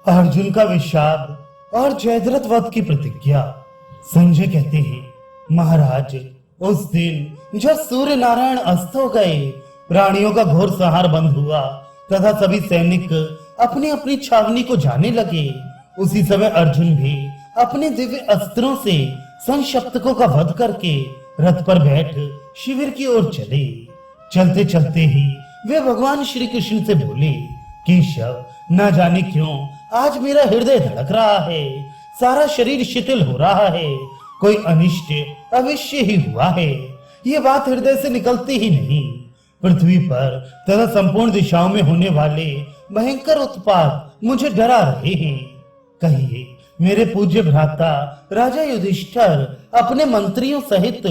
अर्जुन का विषाद और जयद्रथ वध की प्रतिज्ञा। संजय कहते हैं, महाराज, उस दिन जब सूर्य नारायण अस्त हो गए, प्राणियों का घोर संहार बंद हुआ तथा सभी सैनिक अपनी अपनी छावनी को जाने लगे, उसी समय अर्जुन भी अपने दिव्य अस्त्रों से संशप्तकों का वध करके रथ पर बैठ शिविर की ओर चले। चलते चलते ही वे भगवान श्री कृष्ण से बोले, केशव, न जाने क्यों आज मेरा हृदय धड़क रहा है, सारा शरीर शिथिल हो रहा है, कोई अनिष्ट अवश्य ही हुआ है। ये बात हृदय से निकलती ही नहीं। पृथ्वी पर तथा संपूर्ण दिशाओं में होने वाले भयंकर उत्पात मुझे डरा रहे हैं। कहिए, मेरे पूज्य भ्राता राजा युधिष्ठिर अपने मंत्रियों सहित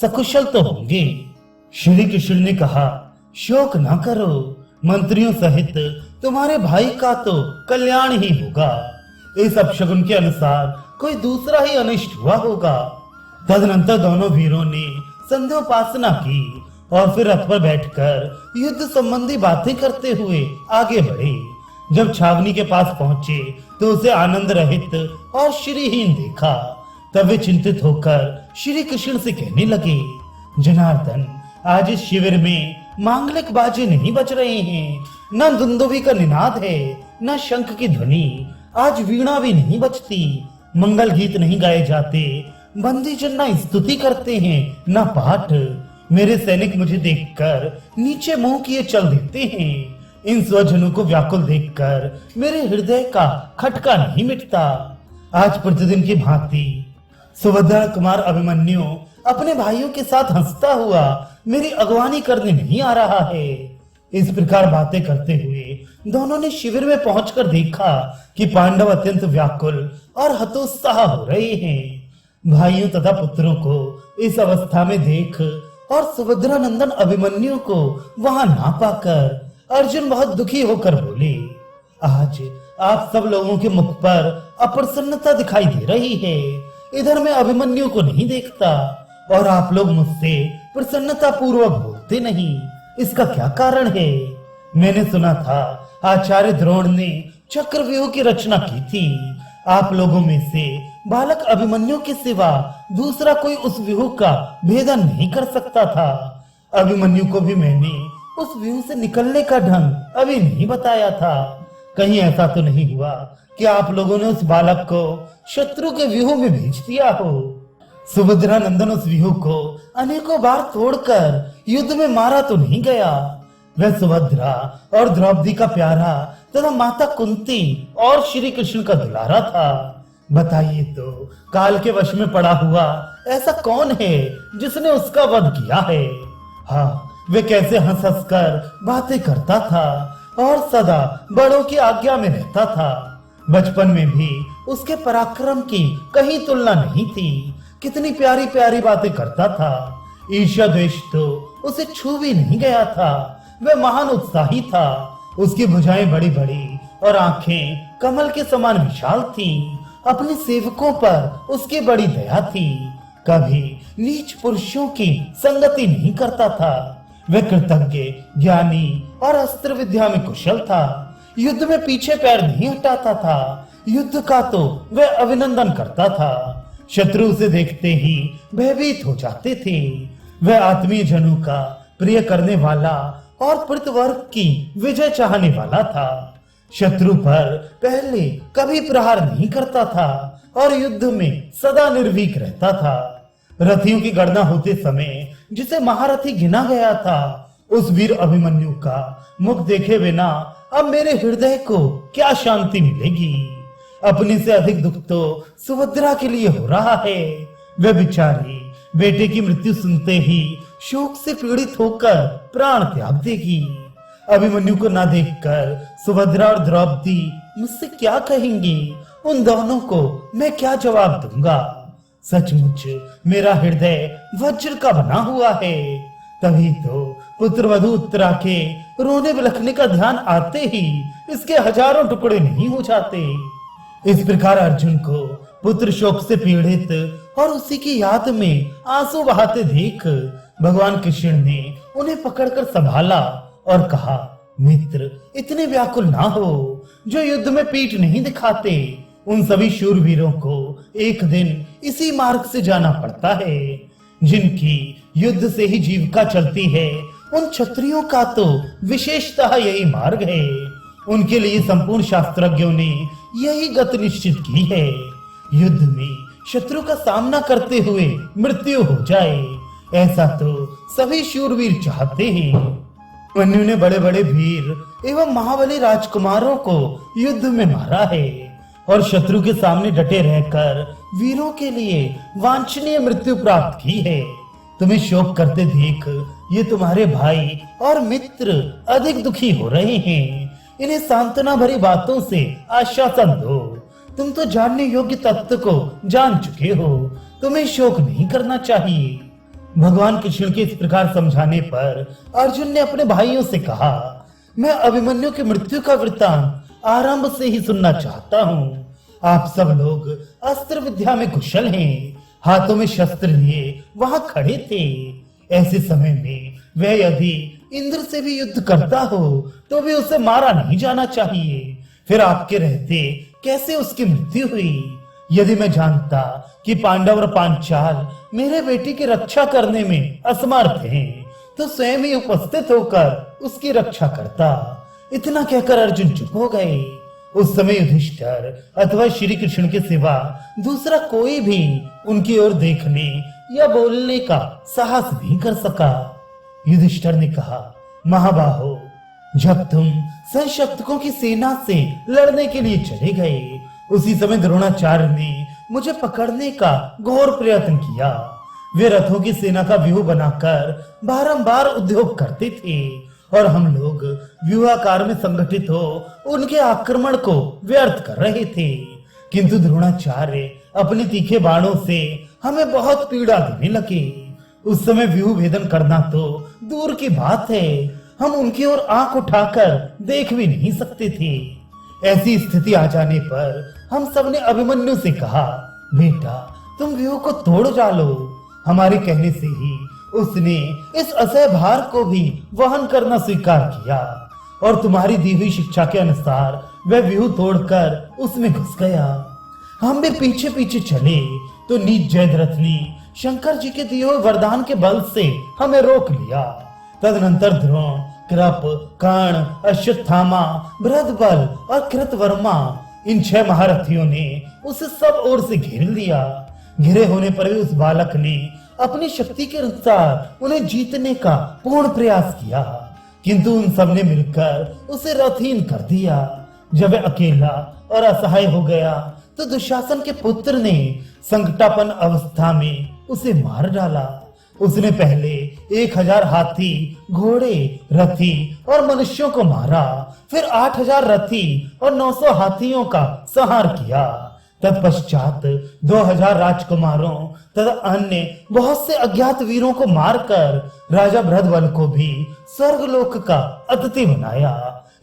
सकुशल तो होंगे? श्री कृष्ण ने कहा, शोक न करो, मंत्रियों सहित तुम्हारे भाई का तो कल्याण ही होगा। इस अपशकुन के अनुसार कोई दूसरा ही अनिष्ट हुआ होगा। तदनंतर दोनों वीरों ने संध्योपासना की और फिर रथ पर बैठकर युद्ध संबंधी बातें करते हुए आगे बढ़े। जब छावनी के पास पहुंचे तो उसे आनंद रहित और श्रीहीन देखा। तब वे चिंतित होकर श्री कृष्ण से कहने लगे, जनार्दन, आज इस शिविर में मांगलिक बाजे नहीं बज रहे हैं, न दुंदुभी का निनाद है, न शंख की ध्वनि, आज वीणा भी नहीं बजती, मंगल गीत नहीं गाए जाते, बंदी जन न स्तुति करते हैं न पाठ। मेरे सैनिक मुझे देखकर नीचे मुंह किए चल देते हैं। इन स्वजनों को व्याकुल देखकर मेरे हृदय का खटका नहीं मिटता। आज प्रतिदिन की भांति सुभद्रा कुमार अभिमन्यु अपने भाइयों के साथ हंसता हुआ मेरी अगवानी करने नहीं आ रहा है। इस प्रकार बातें करते हुए दोनों ने शिविर में पहुंचकर देखा कि पांडव अत्यंत व्याकुल और हतोत्साह हो रहे हैं। भाइयों तथा पुत्रों को इस अवस्था में देख और सुभद्रा नंदन अभिमन्यु को वहां ना पाकर अर्जुन बहुत दुखी होकर बोले, आज आप सब लोगों के मुख पर अप्रसन्नता दिखाई दे रही है। इधर मैं अभिमन्यु को नहीं देखता और आप लोग मुझसे प्रसन्नता पूर्वक बोलते नहीं। इसका क्या कारण है? मैंने सुना था आचार्य द्रोण ने चक्रव्यूह की रचना की थी। आप लोगों में से बालक अभिमन्यु के सिवा दूसरा कोई उस व्यूह का भेदन नहीं कर सकता था। अभिमन्यु को भी मैंने उस व्यूह से निकलने का ढंग अभी नहीं बताया था। कहीं ऐसा तो नहीं हुआ कि आप लोगों ने उस बालक को शत्रु के व्यूह में भेज दिया हो? सुभद्रा नंदन उस व्यूह को अनेकों बार तोड़कर युद्ध में मारा तो नहीं गया। वह सुभद्रा और द्रौपदी का प्यारा तथा माता कुंती और श्री कृष्ण का दुलारा था। बताइए तो, काल के वश में पड़ा हुआ ऐसा कौन है जिसने उसका वध किया है? हाँ, वे कैसे हंस हंस कर बातें करता था और सदा बड़ों की आज्ञा में रहता था। बचपन में भी उसके पराक्रम की कहीं तुलना नहीं थी। कितनी प्यारी प्यारी बातें करता था। ईर्ष्या द्वेष तो उसे छू भी नहीं गया था। वह महान उत्साही था। उसकी भुजाएं बड़ी बड़ी और आंखें कमल के समान विशाल थीं। अपने सेवकों पर उसकी बड़ी दया थी। कभी नीच पुरुषों की संगति नहीं करता था। वह कृतज्ञ, ज्ञानी और अस्त्र विद्या में कुशल था। युद्ध में पीछे पैर नहीं हटाता था। युद्ध का तो वह अभिनंदन करता था। शत्रु उसे देखते ही भयभीत हो जाते थे। वह आत्मीय जनों का प्रिय करने वाला और पृथवर्ग की विजय चाहने वाला था। शत्रु पर पहले कभी प्रहार नहीं करता था और युद्ध में सदा निर्भीक रहता था। रथियों की गणना होते समय जिसे महारथी गिना गया था, उस वीर अभिमन्यु का मुख देखे बिना अब मेरे हृदय को क्या शांति मिलेगी। अपने से अधिक दुख तो सुभद्रा के लिए हो रहा है। वह बेचारी बेटे की मृत्यु सुनते ही शोक से पीड़ित होकर प्राण त्याग देगी। अभिमन्यु को न देखकर सुभद्रा और द्रौपदी मुझसे क्या कहेंगी? उन दोनों को मैं क्या जवाब दूंगा? सचमुच मेरा हृदय वज्र का बना हुआ है। तभी तो पुत्रवधू उत्तरा के रोने बिलखने का ध्यान आते ही इसके हजारों टुकड़े नहीं हो जाते। इस प्रकार अर्जुन को पुत्र शोक से पीड़ित और उसी की याद में आंसू बहाते देख भगवान कृष्ण ने उन्हें पकड़कर संभाला और कहा, मित्र इतने व्याकुल ना हो जो युद्ध में पीठ नहीं दिखाते। उन सभी शूरवीरों को एक दिन इसी मार्ग से जाना पड़ता है जिनकी युद्ध से ही जीविका चलती है। उन क्षत्रियों का तो विशेषतः यही मार्ग है। उनके लिए संपूर्ण शास्त्रज्ञों ने यही गति निश्चित की है, युद्ध में शत्रु का सामना करते हुए मृत्यु हो जाए। ऐसा तो सभी शूरवीर चाहते हैं। मनु ने बड़े बड़े वीर एवं महाबली राजकुमारों को युद्ध में मारा है और शत्रु के सामने डटे रहकर वीरों के लिए वांछनीय मृत्यु प्राप्त की है। तुम्हें शोक करते देख ये तुम्हारे भाई और मित्र अधिक दुखी हो रहे हैं। इन्हें सांत्वना भरी बातों से आश्वासन दो। तुम तो जानने योग्य तत्व को जान चुके हो, तुम्हें शोक नहीं करना चाहिए। भगवान कृष्ण के इस प्रकार समझाने पर अर्जुन ने अपने भाइयों से कहा, मैं अभिमन्यु की मृत्यु का वृत्तांत आरंभ से ही सुनना चाहता हूँ। आप सब लोग अस्त्र विद्या में कुशल हैं, हाथों में शस्त्र लिए वहां खड़े थे। ऐसे समय में वह यदि इंद्र से भी युद्ध करता हो तो भी उसे मारा नहीं जाना चाहिए। फिर आपके रहते कैसे उसकी मृत्यु हुई? यदि मैं जानता कि पांडव और पांचाल मेरे बेटी की रक्षा करने में असमर्थ हैं, तो स्वयं ही उपस्थित होकर उसकी रक्षा करता। इतना कहकर अर्जुन चुप हो गए। उस समय युधिष्ठिर अथवा श्री कृष्ण के सिवा दूसरा कोई भी उनकी ओर देखने या बोलने का साहस नहीं कर सका। युधिष्ठिर ने कहा, महाबाहो, जब तुम संशक्तकों की सेना से लड़ने के लिए चले गए, उसी समय द्रोणाचार्य ने मुझे पकड़ने का घोर प्रयत्न किया। वे रथों की सेना का व्यूह बनाकर बारंबार उद्योग करते थे और हम लोग व्यूहाकार में संगठित हो उनके आक्रमण को व्यर्थ कर रहे थे। किंतु द्रोणाचार्य अपने तीखे बाणों से हमें बहुत पीड़ा देने लगे। उस समय व्यूह भेदन करना तो दूर की बात है, हम उनकी ओर आंख उठाकर देख भी नहीं सकते थे। ऐसी स्थिति आ जाने पर हम सबने अभिमन्यु से कहा, बेटा तुम व्यूह को तोड़ डालो। हमारे कहने से ही उसने इस असह्य भार को भी वहन करना स्वीकार किया और तुम्हारी दी हुई शिक्षा के अनुसार वह व्यूह तोड़कर उसमें घुस गया। हम भी पीछे पीछे चले तो नीच जयद्रथ ने शंकर जी के दिए हुए वरदान के बल से हमें रोक लिया। तदनंतर द्रोण, कृप, कर्ण, अश्वत्थामा, बृहद्बल और कृतवर्मा, इन 6 महारथियों ने उसे सब ओर से घेर लिया। घिरे होने पर भी उस बालक ने अपनी शक्ति के अनुसार उन्हें जीतने का पूर्ण प्रयास किया, किंतु उन सब ने मिलकर उसे रथहीन कर दिया। जब वह अकेला और असहाय हो गया तो दुशासन के पुत्र ने संकटापन्न अवस्था में उसे मार डाला। उसने पहले 1000 हाथी, घोड़े, रथी और मनुष्यों को मारा, फिर 8000 रथी और 900 हाथियों का संहार किया। तत्पश्चात 2000 राजकुमारों तथा अन्य बहुत से अज्ञात वीरों को मारकर राजा बृहद्बल को भी स्वर्गलोक का अतिथि बनाया।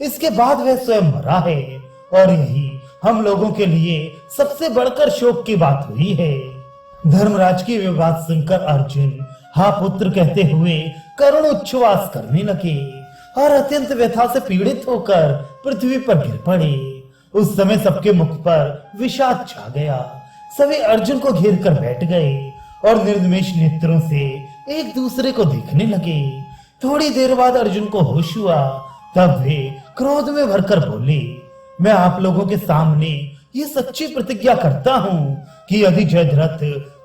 इसके बाद वह स्वयं मरा है और यही हम लोगों के लिए सबसे बढ़कर शोक की बात हुई है। धर्मराज की ये बात सुनकर अर्जुन हा पुत्र कहते हुए करुण उच्छ्वास करने लगे और अत्यंत व्यथा से पीड़ित होकर पृथ्वी पर गिर पड़े। उस समय सबके मुख पर विषाद छा गया। सभी अर्जुन को घेर कर बैठ गए और निर्निमेष नेत्रों से एक दूसरे को देखने लगे। थोड़ी देर बाद अर्जुन को होश हुआ, तब वे क्रोध में भरकर बोले, मैं आप लोगों के सामने ये सच्ची प्रतिज्ञा करता हूँ कि यदि जयद्रथ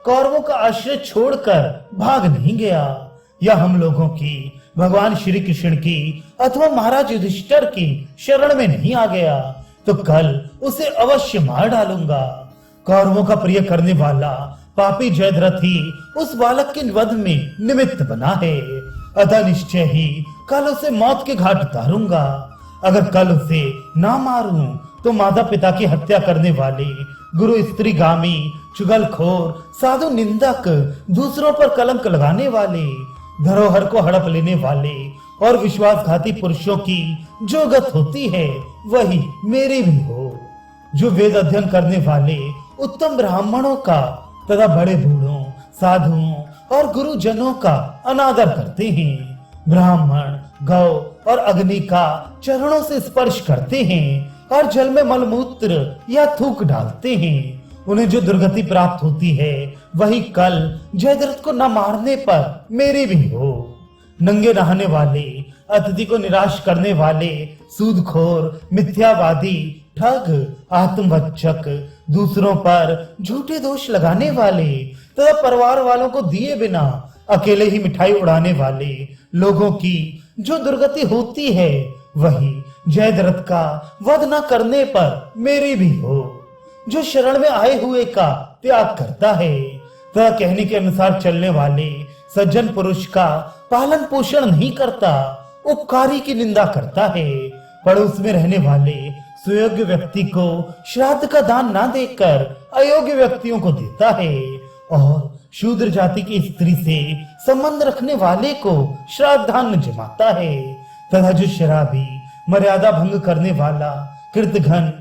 कौरवों का आश्रय छोड़कर भाग नहीं गया या हम लोगों की भगवान श्री कृष्ण की अथवा महाराज युधिष्ठिर की शरण में नहीं आ गया तो कल उसे अवश्य मार डालूंगा। कौरवों का प्रिय करने वाला पापी जयद्रथ ही उस बालक के वध में निमित्त बना है, अतः निश्चय ही कल उसे मौत के घाट उतारूंगा। अगर कल उसे ना मारूं तो माता पिता की हत्या करने वाले, गुरु स्त्रीगामी, चुगलखोर, साधु निंदक, दूसरों पर कलंक लगाने वाले, धरोहर को हड़प लेने वाले और विश्वासघाती पुरुषों की जो गत होती है वही मेरी भी हो। जो वेद अध्ययन करने वाले उत्तम ब्राह्मणों का तथा बड़े बूढ़ों, साधुओं और गुरुजनों का अनादर करते हैं, ब्राह्मण, गौ और अग्नि का चरणों से स्पर्श करते हैं और जल में मलमूत्र या थूक डालते हैं, उन्हें जो दुर्गति प्राप्त होती है वही कल जयद्रथ को न मारने पर मेरी भी हो। नंगे नहाने वाले, अतिथि को निराश करने वाले, सूदखोर, मिथ्यावादी, ठग, आत्मवंचक, दूसरों पर झूठे दोष लगाने वाले तथा परिवार वालों को दिए बिना अकेले ही मिठाई उड़ाने वाले लोगों की जो दुर्गति होती है वही जयद्रथ का वध न करने पर मेरी भी हो। जो शरण में आए हुए का त्याग करता है तथा कहने के अनुसार चलने वाले सज्जन पुरुष का पालन पोषण नहीं करता, उपकारी की निंदा करता है, पड़ोस में रहने वाले सुयोग्य व्यक्ति को श्राद्ध का दान ना देकर अयोग्य व्यक्तियों को देता है और शूद्र जाति की स्त्री से संबंध रखने वाले को श्राद्धान्न जमाता है तथा जो शराबी, मर्यादा भंग करने वाला, कृतघ्न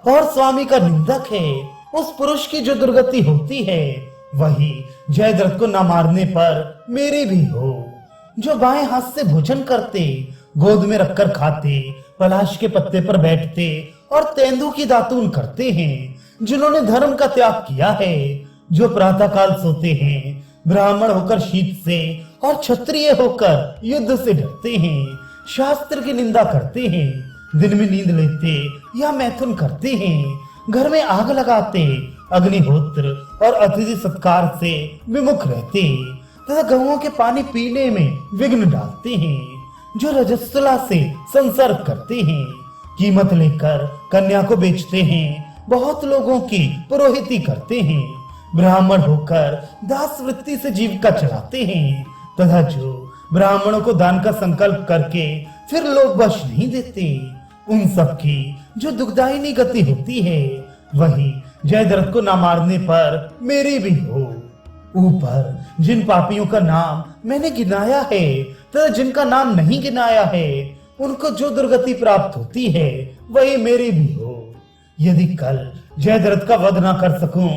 और स्वामी का निंदक है, उस पुरुष की जो दुर्गति होती है वही जयद्रथ को न मारने पर मेरी भी हो। जो बाएं हाथ से भोजन करते, गोद में रखकर खाते, पलाश के पत्ते पर बैठते और तेंदू की दातून करते हैं, जिन्होंने धर्म का त्याग किया है, जो प्रातः काल सोते हैं, ब्राह्मण होकर शीत से और क्षत्रिय होकर युद्ध से डरते हैं, शास्त्र की निंदा करते हैं, दिन में नींद लेते या मैथुन करते हैं, घर में आग लगाते, अग्निहोत्र और अतिथि सत्कार से विमुख रहते तथा गऊओं के पानी पीने में विघ्न डालते हैं, जो रजस्वला से संसर्ग करते हैं, कीमत लेकर कन्या को बेचते हैं, बहुत लोगों की पुरोहिती करते हैं, ब्राह्मण होकर दास वृत्ति से जीविका चलाते हैं तथा जो ब्राह्मणों को दान का संकल्प करके फिर लोग बख्श नहीं देते, उन सब की जो दुखदायिनी गति होती है वही जयद्रथ को न मारने पर मेरी भी हो। ऊपर जिन पापियों का नाम मैंने गिनाया है तथा जिनका नाम नहीं गिनाया है उनको जो दुर्गति प्राप्त होती है वही मेरी भी हो। यदि कल जयद्रथ का वध न कर सकूं,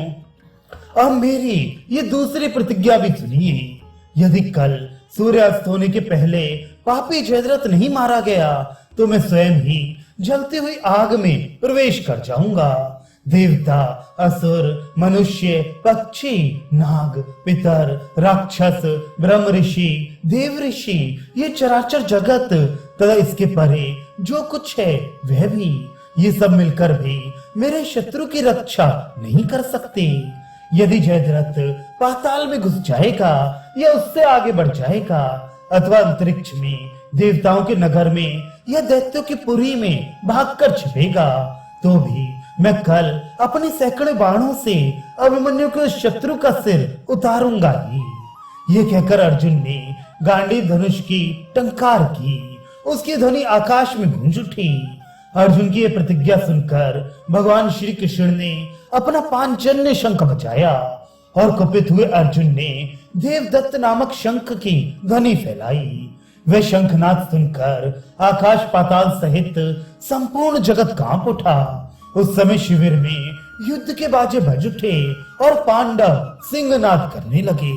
अब मेरी ये दूसरी प्रतिज्ञा भी सुनिए। यदि कल सूर्यास्त होने के पहले पापी जयद्रथ नहीं मारा गया तो मैं स्वयं ही जलती हुई आग में प्रवेश कर जाऊंगा। देवता, असुर, मनुष्य, पक्षी, नाग, पितर, राक्षस, ब्रह्म ऋषि, देव ऋषि, ये चराचर जगत तथा इसके परे जो कुछ है वह भी, ये सब मिलकर भी मेरे शत्रु की रक्षा नहीं कर सकते। यदि जयद्रथ पाताल में घुस जाएगा या उससे आगे बढ़ जाएगा अथवा अंतरिक्ष में, देवताओं के नगर में या दैत्यों की पुरी में भागकर छिपेगा तो भी मैं कल अपने सैकड़ों बाणों से अभिमन्यु के शत्रु का सिर उतारूंगा ही। ये कहकर अर्जुन ने गांडीव धनुष की टंकार की, उसकी ध्वनि आकाश में गूंज उठी। अर्जुन की यह प्रतिज्ञा सुनकर भगवान श्री कृष्ण ने अपना पांचजन्य शंख बजाया और कुपित हुए अर्जुन ने देवदत्त नामक शंख की ध्वनि फैलाई। वह शंखनाद सुनकर आकाश पाताल सहित संपूर्ण जगत कांप उठा। उस समय शिविर में युद्ध के बाजे बज उठे और पांडव सिंहनाद करने लगे।